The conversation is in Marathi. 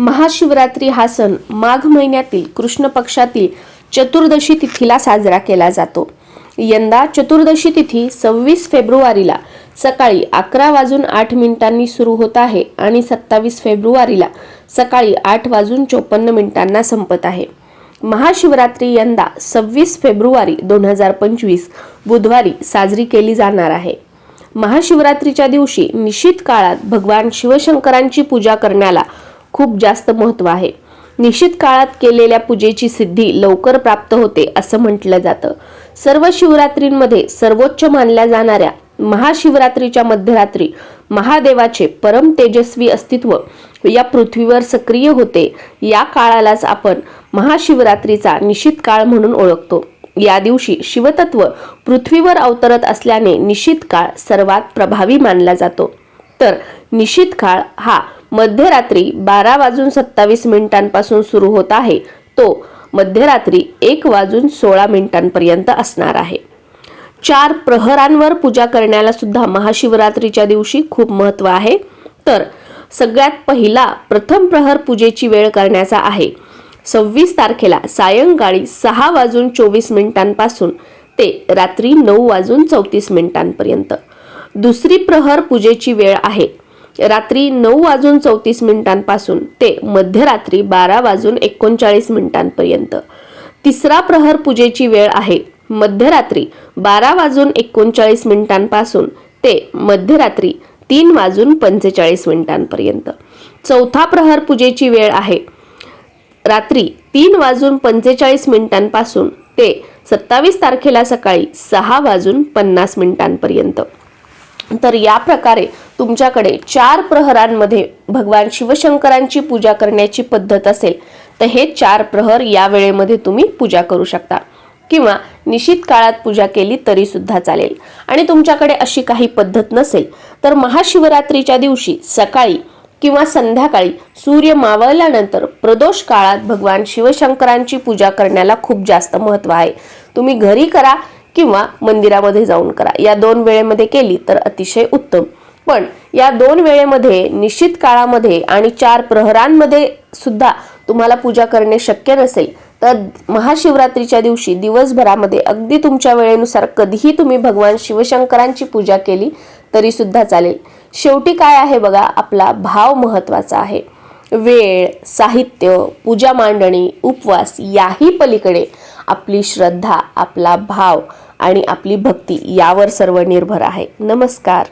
महाशिवरात्री हा सण माघ महिन्यातील कृष्ण पक्षातील चतुर्दशी तिथीला साजरा केला जातो। यंदा चतुर्दशी तिथी 26 फेब्रुवारीला सकाळी 11:08 सुरू होत आहे आणि 27 फेब्रुवारीला सकाळी 8:54 संपत आहे। महाशिवरात्री यंदा 26 फेब्रुवारी 2025 बुधवारी साजरी केली जाणार आहे। महाशिवरात्रीच्या दिवशी निश्चित काळात भगवान शिवशंकरांची पूजा करण्याला खूप जास्त महत्त्व आहे। निश्चित काळात केलेल्या पूजेची सिद्धी लवकर प्राप्त होते असं म्हटलं जातं। सर्व शिवरात्रींमध्ये सर्वोच्च मानल्या जाणाऱ्या महाशिवरात्रीच्या मध्यरात्री महादेवाचे परम तेजस्वी अस्तित्व या पृथ्वीवर सक्रिय होते। या काळालाच आपण महाशिवरात्रीचा निश्चित काळ म्हणून ओळखतो। या दिवशी शिवतत्व पृथ्वीवर अवतरत असल्याने निश्चित काळ सर्वात प्रभावी मानला जातो। तर निश्चित काळ हा मध्यरात्री 12:27 पासून सुरू होत आहे, तो मध्यरात्री 1:16 पर्यंत असणार आहे। 4 प्रहरांवर पूजा करण्याला सुद्धा महाशिवरात्रीच्या दिवशी खूप महत्त्व आहे। तर सगळ्यात पहिला प्रथम प्रहर पूजेची वेळ करण्याचा आहे 26 तारखेला सायंकाळी 6:24 पासून ते रात्री 9:34 पर्यंत। दुसरी प्रहर पूजेची वेळ आहे रात्री 9:34 पासून ते मध्यरात्री 12:39 पर्यंत। तिसरा प्रहर पूजेची वेळ आहे मध्यरात्री 12:39 पासून ते मध्यरात्री 3:45 पर्यंत। चौथा प्रहर पूजेची वेळ आहे रात्री 3:45 पासून ते 27 तारखेला सकाळी 6:50 पर्यंत। तर या प्रकारे तुमच्याकडे 4 प्रहरांमध्ये भगवान शिवशंकरांची पूजा करण्याची पद्धत असेल तर हे 4 प्रहर या वेळेमध्ये तुम्ही पूजा करू शकता किंवा निश्चित काळात पूजा केली तरी सुद्धा चालेल। आणि तुमच्याकडे अशी काही पद्धत नसेल तर महाशिवरात्रीच्या दिवशी सकाळी किंवा संध्याकाळी सूर्य मावळल्यानंतर प्रदोष काळात भगवान शिवशंकरांची पूजा करण्याला खूप जास्त महत्त्व आहे। तुम्ही घरी करा किंवा मंदिरामध्ये जाऊन करा, या 2 वेळेमध्ये केली तर अतिशय उत्तम। पण या 2 वेळेमध्ये निश्चित काळामध्ये आणि 4 प्रहरांमध्ये सुद्धा तुम्हाला पूजा करणे शक्य नसेल तर महाशिवरात्रीच्या दिवशी दिवसभरामध्ये अगदी तुमच्या वेळेनुसार कधीही तुम्ही भगवान शिवशंकरांची पूजा केली तरी सुद्धा चालेल। शेवटी काय आहे बघा, आपला भाव महत्त्वाचा आहे। वेळ, साहित्य, पूजा मांडणी, उपवास याही पलीकडे आपली श्रद्धा, आपला भाव आणि आपली भक्ती यावर सर्व निर्भर आहे। नमस्कार।